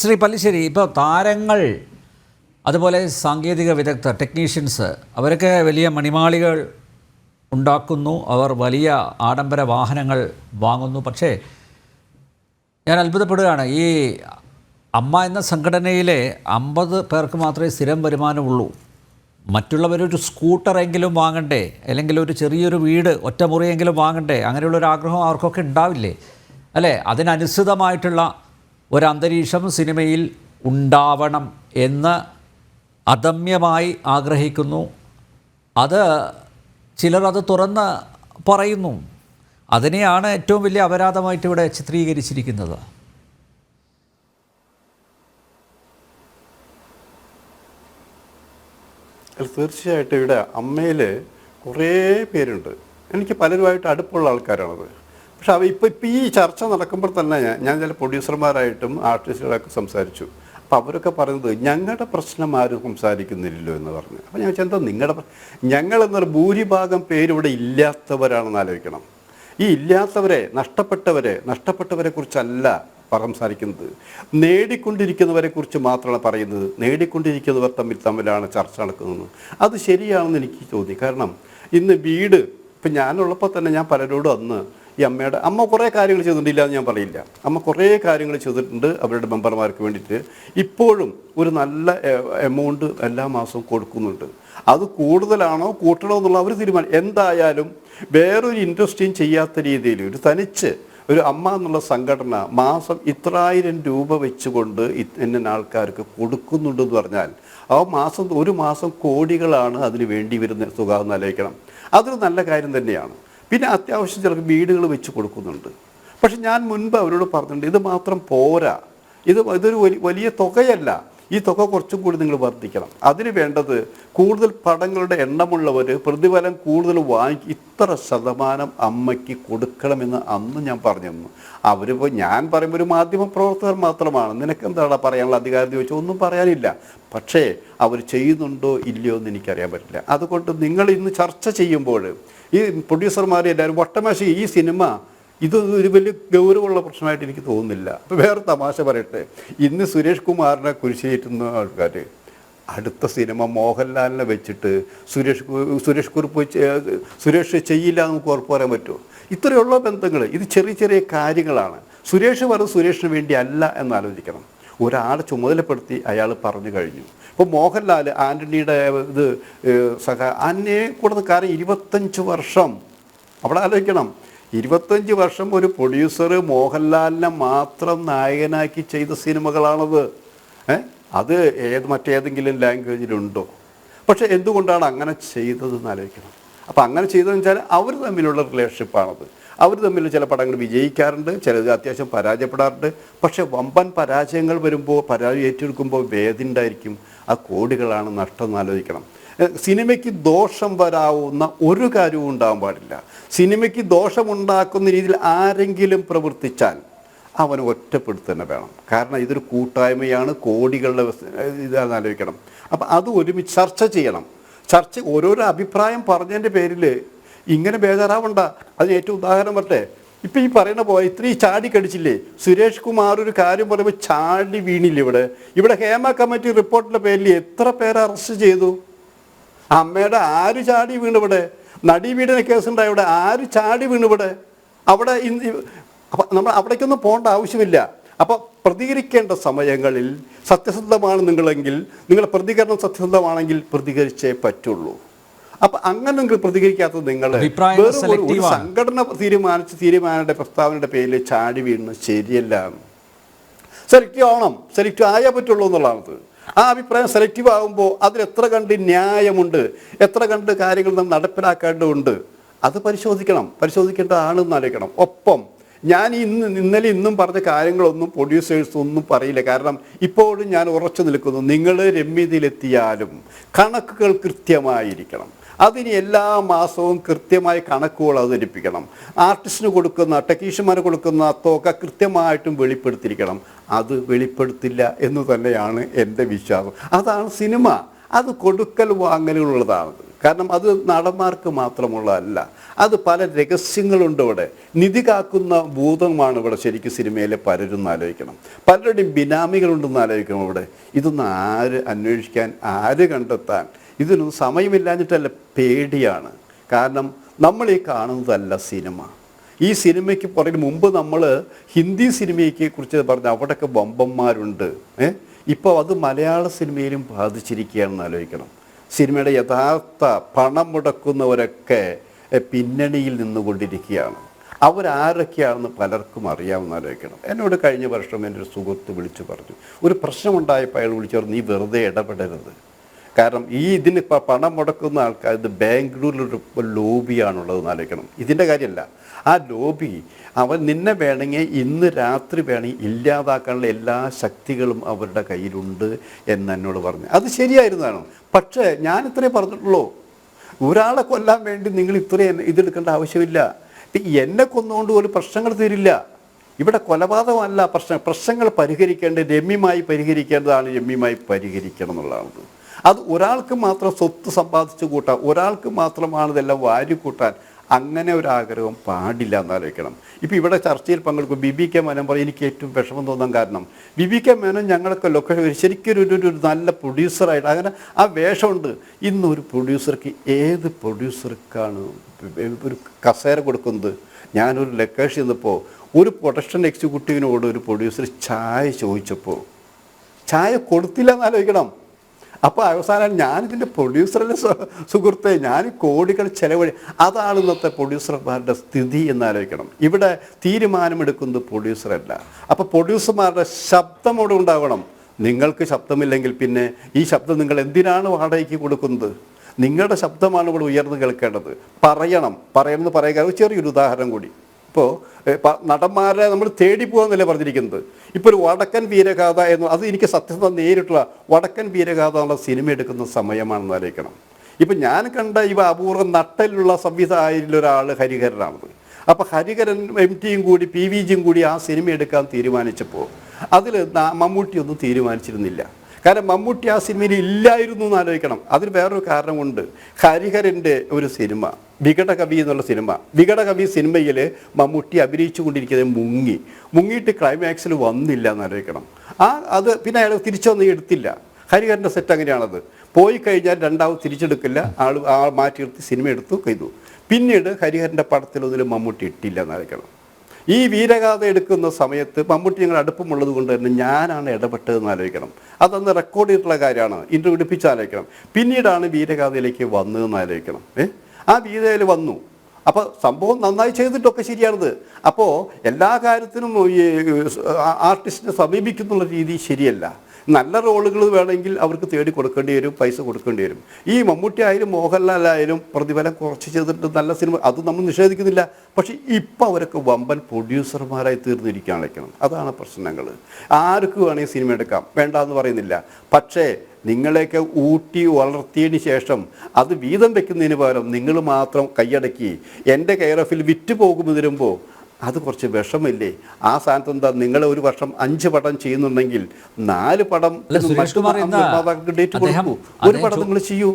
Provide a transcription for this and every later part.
ശ്രീ പല്ലിശ്ശേരി, ഇപ്പോൾ താരങ്ങൾ അതുപോലെ സാങ്കേതിക വിദഗ്ധർ, ടെക്നീഷ്യൻസ്, അവരൊക്കെ വലിയ മണിമാളികൾ ഉണ്ടാക്കുന്നു, അവർ വലിയ ആഡംബര വാഹനങ്ങൾ വാങ്ങുന്നു. പക്ഷേ ഞാൻ അത്ഭുതപ്പെടുകയാണ്, ഈ അമ്മ എന്ന സംഘടനയിലെ 50 പേർക്ക് മാത്രമേ സ്ഥിരം വരുമാനമുള്ളൂ. മറ്റുള്ളവരൊരു സ്കൂട്ടറെങ്കിലും വാങ്ങണ്ടേ, അല്ലെങ്കിൽ ഒരു ചെറിയൊരു വീട് ഒറ്റമുറിയെങ്കിലും വാങ്ങണ്ടേ? അങ്ങനെയുള്ളൊരു ആഗ്രഹം അവർക്കൊക്കെ ഉണ്ടാവില്ലേ? അല്ലേ? അതിനനുസൃതമായിട്ടുള്ള ഒരന്തരീക്ഷം സിനിമയിൽ ഉണ്ടാവണം എന്ന് അദമ്യമായി ആഗ്രഹിക്കുന്നു. ചിലർ അത് തുറന്ന് പറയുന്നു. അതിനെയാണ് ഏറ്റവും വലിയ അപരാധമായിട്ട് ഇവിടെ ചിത്രീകരിച്ചിരിക്കുന്നത്. തീർച്ചയായിട്ടും ഇവിടെ അമ്മയിൽ കുറേ പേരുണ്ട്. എനിക്ക് പലരുമായിട്ട് അടുപ്പുള്ള ആൾക്കാരാണത്. പക്ഷെ ഇപ്പം ഈ ചർച്ച നടക്കുമ്പോൾ തന്നെ ഞാൻ ചില പ്രൊഡ്യൂസർമാരായിട്ടും ആർട്ടിസ്റ്റുകളൊക്കെ സംസാരിച്ചു. അപ്പോൾ അവരൊക്കെ പറയുന്നത് ഞങ്ങളുടെ പ്രശ്നം ആരും സംസാരിക്കുന്നില്ലല്ലോ എന്ന് പറഞ്ഞു. അപ്പോൾ ഞാൻ വെച്ചാൽ എന്താ നിങ്ങളുടെ ഞങ്ങളെന്നൊരു ഭൂരിഭാഗം പേരിവിടെ ഇല്ലാത്തവരാണെന്ന് ആലോചിക്കണം. ഈ ഇല്ലാത്തവരെ, നഷ്ടപ്പെട്ടവരെ കുറിച്ചല്ല സംസാരിക്കുന്നത്, നേടിക്കൊണ്ടിരിക്കുന്നവരെ കുറിച്ച് മാത്രമാണ് പറയുന്നത്. നേടിക്കൊണ്ടിരിക്കുന്നവർ തമ്മിലാണ് ചർച്ച നടക്കുന്നത്. അത് ശരിയാണെന്ന് എനിക്ക് തോന്നി. കാരണം ഇന്ന് വീട്, ഇപ്പം ഞാനുള്ളപ്പോൾ തന്നെ ഞാൻ പലരോടും ഈ അമ്മ കുറേ കാര്യങ്ങൾ ചെയ്തിട്ടില്ല എന്ന് ഞാൻ പറയില്ല. അമ്മ കുറേ കാര്യങ്ങൾ ചെയ്തിട്ടുണ്ട് അവരുടെ മെമ്പർമാർക്ക് വേണ്ടിയിട്ട്. ഇപ്പോഴും ഒരു നല്ല എമൗണ്ട് എല്ലാ മാസവും കൊടുക്കുന്നുണ്ട്. അത് കൂടുതലാണോ കൂട്ടണോ എന്നുള്ള അവർ തീരുമാനം. എന്തായാലും വേറൊരു ഇൻഡസ്ട്രിയും ചെയ്യാത്ത രീതിയിൽ ഒരു അമ്മ എന്നുള്ള സംഘടന മാസം ഇത്രായിരം രൂപ വെച്ചുകൊണ്ട് ഇന്ന ആൾക്കാർക്ക് കൊടുക്കുന്നുണ്ടെന്ന് പറഞ്ഞാൽ ഒരു മാസം കോടികളാണ് അതിന് വേണ്ടി വരുന്ന തുക എന്ന് ആലോചിക്കണം. അതൊരു നല്ല കാര്യം തന്നെയാണ്. പിന്നെ അത്യാവശ്യം ചിലർക്ക് വീടുകൾ വെച്ച് കൊടുക്കുന്നുണ്ട്. പക്ഷെ ഞാൻ മുൻപ് അവരോട് പറഞ്ഞിട്ടുണ്ട്, ഇത് മാത്രം പോരാ, ഇതൊരു വലിയ തുകയല്ല. ഈ തുക കുറച്ചും കൂടി നിങ്ങൾ വർദ്ധിക്കണം. അതിന് വേണ്ടത് കൂടുതൽ പടങ്ങളുടെ എണ്ണമുള്ളവർ പ്രതിഫലം കൂടുതൽ ഇത്ര ശതമാനം അമ്മയ്ക്ക് കൊടുക്കണമെന്ന് അന്ന് ഞാൻ പറഞ്ഞു. അവരിപ്പോൾ ഞാൻ പറയുമ്പോൾ ഒരു മാധ്യമ പ്രവർത്തകർ മാത്രമാണ്, നിനക്കെന്താണ് പറയാനുള്ള അധികാരം ചോദിച്ചാൽ ഒന്നും പറയാനില്ല. പക്ഷേ അവർ ചെയ്യുന്നുണ്ടോ ഇല്ലയോ എന്ന് എനിക്കറിയാൻ പറ്റില്ല. അതുകൊണ്ട് നിങ്ങൾ ഇന്ന് ചർച്ച ചെയ്യുമ്പോൾ ഈ പ്രൊഡ്യൂസർമാർ എല്ലാവരും വട്ടമേശ ഈ സിനിമ ഇതൊരു വലിയ ഗൗരവമുള്ള പ്രശ്നമായിട്ട് എനിക്ക് തോന്നുന്നില്ല. അപ്പോൾ വേറെ തമാശ പറയട്ടെ, ഇന്ന് സുരേഷ് കുമാറിനെ കുരിശേറ്റുന്ന ആൾക്കാർ അടുത്ത സിനിമ മോഹൻലാലിനെ വെച്ചിട്ട് സുരേഷ് ചെയ്യില്ല എന്ന് നമുക്ക് ഉറപ്പ് പറയാൻ പറ്റുമോ? ഇത്രയുള്ള ബന്ധങ്ങൾ, ഇത് ചെറിയ ചെറിയ കാര്യങ്ങളാണ്. സുരേഷ് പറഞ്ഞത് സുരേഷിന് വേണ്ടി അല്ല എന്നാലോചിക്കണം. ഒരാളെ ചുമതലപ്പെടുത്തി അയാൾ പറഞ്ഞു കഴിഞ്ഞു. ഇപ്പോൾ മോഹൻലാൽ ആൻ്റണിയുടെ ആൻ്റണിയെ കൂടുന്ന കാര്യം 25 വർഷം. അവിടെ ആലോചിക്കണം, 25 വർഷം ഒരു പ്രൊഡ്യൂസർ മോഹൻലാലിനെ മാത്രം നായകനാക്കി ചെയ്ത സിനിമകളാണത്. അത് മറ്റേതെങ്കിലും ലാംഗ്വേജിലുണ്ടോ? പക്ഷെ എന്തുകൊണ്ടാണ് അങ്ങനെ ചെയ്തതെന്ന് ആലോചിക്കണം. അപ്പോൾ അങ്ങനെ ചെയ്തതെന്ന് വെച്ചാൽ അവർ തമ്മിലുള്ള റിലേഷൻഷിപ്പാണത്. അവർ തമ്മിൽ ചില പടങ്ങൾ വിജയിക്കാറുണ്ട്, ചിലത് അത്യാവശ്യം പരാജയപ്പെടാറുണ്ട്. പക്ഷെ വമ്പൻ പരാജയങ്ങൾ വരുമ്പോൾ, പരാജയം ഏറ്റെടുക്കുമ്പോൾ വേദന ഉണ്ടായിരിക്കും. ആ കോടികളാണ് നഷ്ടം എന്ന് ആലോചിക്കണം. സിനിമയ്ക്ക് ദോഷം വരാവുന്ന ഒരു കാര്യവും ഉണ്ടാകാൻ പാടില്ല. സിനിമയ്ക്ക് ദോഷമുണ്ടാക്കുന്ന രീതിയിൽ ആരെങ്കിലും പ്രവർത്തിച്ചാൽ അവന് ഒറ്റപ്പെടുത്തന്നെ വേണം. കാരണം ഇതൊരു കൂട്ടായ്മയാണ്, കോടികളുടെ ഇതാണെന്ന് ആലോചിക്കണം. അപ്പം അത് ഒരുമിച്ച് ചർച്ച ചെയ്യണം. ഓരോരോ അഭിപ്രായം പറഞ്ഞതിൻ്റെ പേരിൽ ഇങ്ങനെ ബേജാറാവണ്ട. അതിന് ഏറ്റവും ഉദാഹരണം പറ്റേ, ഇപ്പം ഈ പറയുന്ന പോലെ ഇത്രയും ചാടി കടിച്ചില്ലേ, സുരേഷ് കുമാർ ഒരു കാര്യം പറയുമ്പോൾ ചാടി വീണില്ലേ. ഇവിടെ ഹേമ കമ്മിറ്റി റിപ്പോർട്ടിൻ്റെ പേരിൽ എത്ര പേരെ അറസ്റ്റ് ചെയ്തു? അമ്മയുടെ ആര് ചാടി വീണിവിടെ? നടിപീഡന കേസുണ്ടായി, ഇവിടെ ആര് ചാടി വീണിവിടെ? അവിടെ നമ്മൾ അവിടേക്കൊന്നും പോകേണ്ട ആവശ്യമില്ല. അപ്പോൾ പ്രതികരിക്കേണ്ട സമയങ്ങളിൽ സത്യസന്ധമാണ് നിങ്ങളെങ്കിൽ, നിങ്ങളുടെ പ്രതികരണം സത്യസന്ധമാണെങ്കിൽ പ്രതികരിച്ചേ പറ്റുള്ളൂ. അപ്പം അങ്ങനെ നിങ്ങൾ പ്രതികരിക്കാത്തത് നിങ്ങൾ ഒരു സംഘടന തീരുമാനയുടെ പ്രസ്താവനയുടെ പേരിൽ ചാടി വീഴുന്നത് ശരിയല്ല. സെലക്റ്റീവ് ആവണം, സെലക്റ്റീവ് ആയേ പറ്റുള്ളൂ എന്നുള്ളതാണ്. ആ അഭിപ്രായം സെലക്റ്റീവ് ആകുമ്പോൾ അതിൽ എത്ര കണ്ട് ന്യായമുണ്ട്, എത്ര കണ്ട് കാര്യങ്ങൾ നാം നടപ്പിലാക്കേണ്ടതുണ്ട്, അത് പരിശോധിക്കേണ്ടതാണെന്ന് ആലോചിക്കണം. ഒപ്പം ഞാൻ ഇന്നലെ ഇന്നും പറഞ്ഞ കാര്യങ്ങളൊന്നും പ്രൊഡ്യൂസേഴ്സ് ഒന്നും പറയില്ല. കാരണം ഇപ്പോഴും ഞാൻ ഉറച്ചു നിൽക്കുന്നു, നിങ്ങൾ രമ്യതയിലെത്തിയാലും കണക്കുകൾ കൃത്യമായിരിക്കണം. അതിന് എല്ലാ മാസവും കൃത്യമായ കണക്കുകൾ അവതരിപ്പിക്കണം. ആർട്ടിസ്റ്റിന് കൊടുക്കുന്ന, ടെക്നീഷ്യന്മാർക്ക് കൊടുക്കുന്ന തുക കൃത്യമായിട്ടും വെളിപ്പെടുത്തിയിരിക്കണം. അത് വെളിപ്പെടുത്തില്ല എന്ന് തന്നെയാണ് എൻ്റെ വിശ്വാസം. അതാണ് സിനിമ. അത് കൊടുക്കൽ വാങ്ങലുള്ളതാണ്. കാരണം അത് നടന്മാർക്ക് മാത്രമുള്ളതല്ല, അത് പല രഹസ്യങ്ങളുണ്ട് ഇവിടെ. നിധി കാക്കുന്ന ഭൂതമാണ് ഇവിടെ ശരിക്കും സിനിമയിലെ പലരും ആലോചിക്കണം. പലരുടെയും ബിനാമികളുണ്ടെന്ന് ആലോചിക്കണം ഇവിടെ. ഇതൊന്നും ആര് അന്വേഷിക്കാൻ, ആര് കണ്ടെത്താൻ? ഇതിനൊന്നും സമയമില്ലാഞ്ഞിട്ടല്ല, പേടിയാണ്. കാരണം നമ്മൾ ഈ കാണുന്നതല്ല സിനിമ. ഈ സിനിമയ്ക്ക് പുറകിൽ മുമ്പ് നമ്മൾ ഹിന്ദി സിനിമയെ കുറിച്ച് പറഞ്ഞ അവിടെയൊക്കെ വമ്പന്മാരുണ്ട്. ഇപ്പോൾ അത് മലയാള സിനിമയിലും ബാധിച്ചിരിക്കുകയാണെന്ന് ആലോചിക്കണം. സിനിമയുടെ യഥാർത്ഥ പണം മുടക്കുന്നവരൊക്കെ പിന്നണിയിൽ നിന്നുകൊണ്ടിരിക്കുകയാണ്. അവരാരൊക്കെയാണെന്ന് പലർക്കും അറിയാമെന്ന് ആലോചിക്കണം. എന്നോട് കഴിഞ്ഞ വർഷം എൻ്റെ ഒരു സുഹൃത്ത് വിളിച്ചു പറഞ്ഞു, ഒരു പ്രശ്നമുണ്ടായപ്പോൾ അയാൾ വിളിച്ചു പറഞ്ഞു, നീ വെറുതെ ഇടപെടരുത്. കാരണം ഇതിന് പണം മുടക്കുന്ന ആൾക്കാർ ഇത് ബാംഗ്ലൂരിലൊരു ലോബിയാണുള്ളതെന്ന് ആലോചിക്കണം. ഇതിൻ്റെ കാര്യമല്ല, ആ ലോബി അവൻ നിന്നെ വേണമെങ്കിൽ ഇന്ന് രാത്രി വേണമെങ്കിൽ ഇല്ലാതാക്കാനുള്ള എല്ലാ ശക്തികളും അവരുടെ കയ്യിലുണ്ട് എന്ന് എന്നോട് പറഞ്ഞു. അത് ശരിയായിരുന്നതാണ്. പക്ഷേ ഞാൻ ഇത്രേ പറഞ്ഞിട്ടുള്ളൂ, ഒരാളെ കൊല്ലാൻ വേണ്ടി നിങ്ങൾ ഇത്രയും ഇതെടുക്കേണ്ട ആവശ്യമില്ല. എന്നെ കൊന്നുകൊണ്ട് ഒരു പ്രശ്നങ്ങൾ തീരില്ല. ഇവിടെ കൊലപാതകമല്ല പ്രശ്നങ്ങൾ രമ്യമായി പരിഹരിക്കേണ്ടതാണ്, രമ്യമായി പരിഹരിക്കണം എന്നുള്ളതാണ്. അത് ഒരാൾക്ക് മാത്രം സ്വത്ത് സമ്പാദിച്ചു കൂട്ടാൻ, ഒരാൾക്ക് മാത്രമാണ് ഇതെല്ലാം വാരി കൂട്ടാൻ, അങ്ങനെ ഒരു ആഗ്രഹം പാടില്ല എന്നാലോചിക്കണം. ഇപ്പോൾ ഇവിടെ ചർച്ചയിൽ പങ്കെടുക്കും ബിബി കെ മേനോൻ പറയും, എനിക്ക് ഏറ്റവും വിഷമം തോന്നാൻ കാരണം ബിബി കെ മേനോൻ ഞങ്ങളൊക്കെ ലൊക്കേഷൻ ശരിക്കും ഒരു നല്ല പ്രൊഡ്യൂസറായിട്ട് അങ്ങനെ ആ വേഷമുണ്ട്. ഇന്നൊരു പ്രൊഡ്യൂസർക്ക്, ഏത് പ്രൊഡ്യൂസർക്കാണ് ഒരു കസേര കൊടുക്കുന്നത്? ഞാനൊരു ലൊക്കേഷൻ ചെന്നപ്പോൾ ഒരു പ്രൊഡക്ഷൻ എക്സിക്യൂട്ടീവിനോട് ഒരു പ്രൊഡ്യൂസർ ചായ ചോദിച്ചപ്പോൾ ചായ കൊടുത്തില്ല എന്നാലോചിക്കണം. അപ്പോൾ അവസാനം ഞാനിതിൻ്റെ പ്രൊഡ്യൂസറിൻ്റെ സുഹൃത്തെ, ഞാൻ കോടികൾ ചെലവഴി. അതാണ് ഇന്നത്തെ പ്രൊഡ്യൂസർമാരുടെ സ്ഥിതി എന്നാലോചിക്കണം. ഇവിടെ തീരുമാനമെടുക്കുന്നത് പ്രൊഡ്യൂസറല്ല. അപ്പോൾ പ്രൊഡ്യൂസർമാരുടെ ശബ്ദം അവിടെ ഉണ്ടാവണം. നിങ്ങൾക്ക് ശബ്ദമില്ലെങ്കിൽ പിന്നെ ഈ ശബ്ദം നിങ്ങൾ എന്തിനാണ് വാടകയ്ക്ക് കൊടുക്കുന്നത്? നിങ്ങളുടെ ശബ്ദമാണ് ഇവിടെ ഉയർന്നു കേൾക്കേണ്ടത്. പറയണമെന്ന് പറയുക. ഒരു ചെറിയൊരു ഉദാഹരണം കൂടി. ഇപ്പോൾ നടന്മാരെ നമ്മൾ തേടി പോകാമെന്നല്ലേ പറഞ്ഞിരിക്കുന്നത്. ഇപ്പോൾ ഒരു വടക്കൻ വീരഗാഥ എന്ന്, അത് എനിക്ക് സത്യസന്ധ നേരിട്ടുള്ള വടക്കൻ വീരഗാഥ എന്നുള്ള സിനിമ എടുക്കുന്ന സമയമാണെന്ന് ആലോചിക്കണം. ഇപ്പം ഞാൻ കണ്ട ഇവ അപൂർവം നട്ടലുള്ള സംവിധായകരിലൊരാൾ ഹരിഹരനാണത്. അപ്പോൾ ഹരിഹരൻ MTയും കൂടി PVGയും കൂടി ആ സിനിമ എടുക്കാൻ തീരുമാനിച്ചപ്പോൾ അതിൽ മമ്മൂട്ടിയൊന്നും തീരുമാനിച്ചിരുന്നില്ല. കാരണം മമ്മൂട്ടി ആ സിനിമയിൽ ഇല്ലായിരുന്നു എന്ന് ആലോചിക്കണം. അതിന് വേറൊരു കാരണം കൊണ്ട് ഹരിഹരൻ്റെ ഒരു സിനിമ വികടകവി എന്നുള്ള സിനിമ, വികടകവി സിനിമയിൽ മമ്മൂട്ടി അഭിനയിച്ചു കൊണ്ടിരിക്കുന്നത് മുങ്ങിയിട്ട് ക്ലൈമാക്സിൽ വന്നില്ല എന്നാലോചിക്കണം. അത് പിന്നെ അയാൾ തിരിച്ചൊന്നും എടുത്തില്ല. ഹരിഹരൻ്റെ സെറ്റ് അങ്ങനെയാണത്. പോയി കഴിഞ്ഞാൽ രണ്ടാമത് തിരിച്ചെടുക്കില്ല, ആൾ മാറ്റി നിർത്തി സിനിമ എടുത്തു ചെയ്തു. പിന്നീട് ഹരിഹരൻ്റെ പടത്തിലൊന്നിലും മമ്മൂട്ടി ഇട്ടില്ല എന്നാലോചിക്കണം. ഈ വീരഗാഥ എടുക്കുന്ന സമയത്ത് മമ്മൂട്ടി ഞങ്ങൾ അടുപ്പമുള്ളത് കൊണ്ട് തന്നെ ഞാനാണ് ഇടപെട്ടതെന്ന് ആലോചിക്കണം. അതന്ന് റെക്കോർഡ് ചെയ്തിട്ടുള്ള കാര്യമാണ്, ഇൻ്റർവ്യൂ എടുപ്പിച്ച് ആലോചിക്കണം. പിന്നീടാണ് വീരഗാഥയിലേക്ക് വന്നതെന്ന് ആലോചിക്കണം. ആ വീരയിൽ വന്നു. അപ്പോൾ സംഭവം നന്നായി ചെയ്തിട്ടൊക്കെ ശരിയാണത്. അപ്പോൾ എല്ലാ കാര്യത്തിനും ഈ ആർട്ടിസ്റ്റിനെ സമീപിക്കുന്നുള്ള രീതി ശരിയല്ല. നല്ല റോളുകൾ വേണമെങ്കിൽ അവർക്ക് തേടി കൊടുക്കേണ്ടി വരും, പൈസ കൊടുക്കേണ്ടി വരും. ഈ മമ്മൂട്ടി ആയാലും മോഹൻലാലായാലും പ്രതിഫലം കുറച്ച് ചെയ്തിട്ട് നല്ല സിനിമ, അത് നമ്മൾ നിഷേധിക്കുന്നില്ല. പക്ഷേ ഇപ്പോൾ അവരൊക്കെ വമ്പൻ പ്രൊഡ്യൂസർമാരായി തീർന്നിരിക്കുകയാണ്. അതാണ് പ്രശ്നങ്ങൾ. ആർക്ക് വേണമെങ്കിൽ സിനിമ എടുക്കാം, വേണ്ടാന്ന് പറയുന്നില്ല. പക്ഷേ നിങ്ങളെയൊക്കെ ഊട്ടി വളർത്തിയതിന് ശേഷം അത് വീതം വെക്കുന്നതിന് പകരം നിങ്ങൾ മാത്രം കൈയടക്കി എൻ്റെ കെയർ ഓഫിൽ വിറ്റ് പോകുമെന്ന് വരുമ്പോൾ അത് കുറച്ച് വിഷമില്ലേ? ആ സ്ഥാനത്ത് എന്താ, നിങ്ങൾ ഒരു വർഷം 5 പടം ചെയ്യുന്നുണ്ടെങ്കിൽ 4 പടം ഡേറ്റ് കൊടുക്കൂ, ഒരു പടം നിങ്ങൾ ചെയ്യൂ.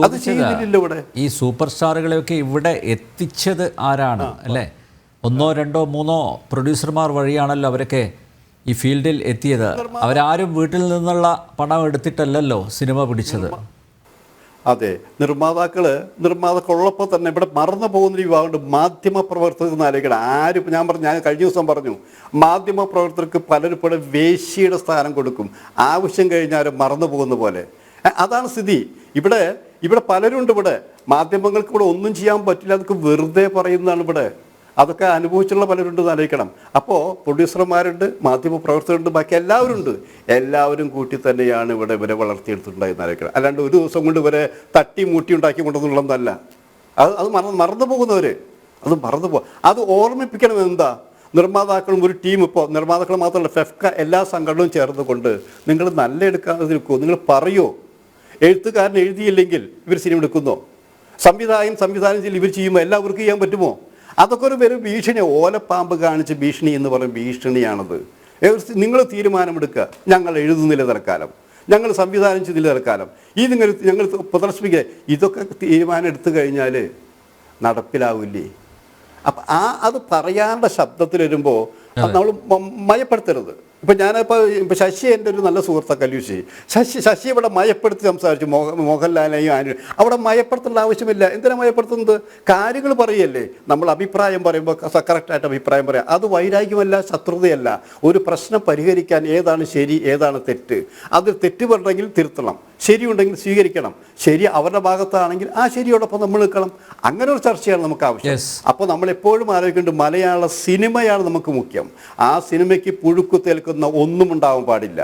അത് ചെയ്യുന്നില്ല ഇവിടെ. ഈ സൂപ്പർ സ്റ്റാറുകളെയൊക്കെ ഇവിടെ എത്തിച്ചത് ആരാണ് അല്ലേ? 1, 2, 3 പ്രൊഡ്യൂസർമാർ വഴിയാണല്ലോ അവരൊക്കെ ഈ ഫീൽഡിൽ എത്തിയത്. അവരാരും വീട്ടിൽ നിന്നുള്ള പണം എടുത്തിട്ടല്ലല്ലോ സിനിമ പിടിച്ചത്. അതെ, നിർമ്മാതാക്കളുള്ളപ്പോൾ തന്നെ ഇവിടെ മറന്നു പോകുന്ന വിഭാഗമുണ്ട്. മാധ്യമ പ്രവർത്തകർ ആലോചിക്കണം. ഞാൻ കഴിഞ്ഞ ദിവസം പറഞ്ഞു, മാധ്യമ പ്രവർത്തകർക്ക് പലരും ഇവിടെ വേശ്യയുടെ സ്ഥാനം കൊടുക്കും, ആവശ്യം കഴിഞ്ഞാൽ മറന്നു പോകുന്ന പോലെ. അതാണ് സ്ഥിതി. ഇവിടെ പലരുണ്ട്. ഇവിടെ മാധ്യമങ്ങൾക്ക് ഇവിടെ ഒന്നും ചെയ്യാൻ പറ്റില്ല, അതൊക്കെ വെറുതെ പറയുന്നതാണ് ഇവിടെ. അതൊക്കെ അനുഭവിച്ചുള്ള പലരുണ്ടെന്ന് ആലോചിക്കണം. അപ്പോൾ പ്രൊഡ്യൂസർമാരുണ്ട്, മാധ്യമ പ്രവർത്തകരുണ്ട്, ബാക്കി എല്ലാവരും കൂട്ടി തന്നെയാണ് ഇവരെ വളർത്തിയെടുത്തിട്ടുണ്ടായെന്ന് ആലോചിക്കണം. അല്ലാണ്ട് ഒരു ദിവസം കൊണ്ട് ഇവരെ തട്ടി മൂട്ടി ഉണ്ടാക്കി കൊണ്ടുവന്നുള്ളതല്ല. അത് മറന്നു പോകുന്നവർ അത് മറന്നു പോകും. അത് ഓർമ്മിപ്പിക്കണം. എന്താ, നിർമ്മാതാക്കളും ഒരു ടീം, ഇപ്പോൾ നിർമ്മാതാക്കൾ മാത്രമല്ല, ഫെഫ്ക എല്ലാ സംഘടനയും ചേർന്നുകൊണ്ട് നിങ്ങൾ നല്ല എടുക്കാതെ നിൽക്കുമോ? നിങ്ങൾ പറയുമോ? എഴുത്തുകാരൻ എഴുതിയില്ലെങ്കിൽ ഇവർ സിനിമ എടുക്കുന്നോ? സംവിധാനം ചെയ്ത് ഇവർ ചെയ്യുമ്പോൾ എല്ലാവർക്കും ചെയ്യാൻ പറ്റുമോ? അതൊക്കെ ഒരു വെറും ഭീഷണി, ഓലപ്പാമ്പ് കാണിച്ച് ഭീഷണി എന്ന് പറയും ഭീഷണിയാണത്. നിങ്ങൾ തീരുമാനമെടുക്കുക, ഞങ്ങൾ എഴുതുന്നില്ല തൽക്കാലം, ഞങ്ങൾ സംവിധാനം ചെയ്തില്ല തൽക്കാലം. ഇത് നിങ്ങൾ ഞങ്ങൾ പ്രദർശിപ്പിക്കുക, ഇതൊക്കെ തീരുമാനം എടുത്തു കഴിഞ്ഞാൽ നടപ്പിലാവില്ലേ? അപ്പം അത് പറയാനുള്ള ശബ്ദത്തിൽ വരുമ്പോൾ നമ്മൾ മയപ്പെടുത്തരുത്. ഇപ്പം ഇപ്പം ശശി എൻ്റെ ഒരു നല്ല സുഹൃത്താണ് കല്യൂശി. ശശി ഇവിടെ മയപ്പെടുത്തി സംസാരിച്ചു മോഹൻലാലിനെയും ആരും. അവിടെ മയപ്പെടുത്തേണ്ട ആവശ്യമില്ല. എന്തിനാണ് മയപ്പെടുത്തുന്നത്? കാര്യങ്ങൾ പറയല്ലേ. നമ്മൾ അഭിപ്രായം പറയുമ്പോൾ കറക്റ്റായിട്ട് അഭിപ്രായം പറയാം. അത് വൈരാഗ്യമല്ല, ശത്രുതയല്ല. ഒരു പ്രശ്നം പരിഹരിക്കാൻ ഏതാണ് ശരി, ഏതാണ് തെറ്റ്, അത് തെറ്റ് പറഞ്ഞെങ്കിൽ തിരുത്തണം, ശരിയുണ്ടെങ്കിൽ സ്വീകരിക്കണം. ശരി അവരുടെ ഭാഗത്താണെങ്കിൽ ആ ശരിയോടൊപ്പം നമ്മൾ നിൽക്കണം. അങ്ങനെ ഒരു ചർച്ചയാണ് നമുക്ക് ആവശ്യം. അപ്പോൾ നമ്മൾ എപ്പോഴും ആലോചിക്കേണ്ടത് മലയാള സിനിമയാണ് നമുക്ക് മുഖ്യം. ആ സിനിമയ്ക്ക് പുഴുക്കു തേൽക്കുന്ന ഒന്നും ഉണ്ടാവാൻ പാടില്ല.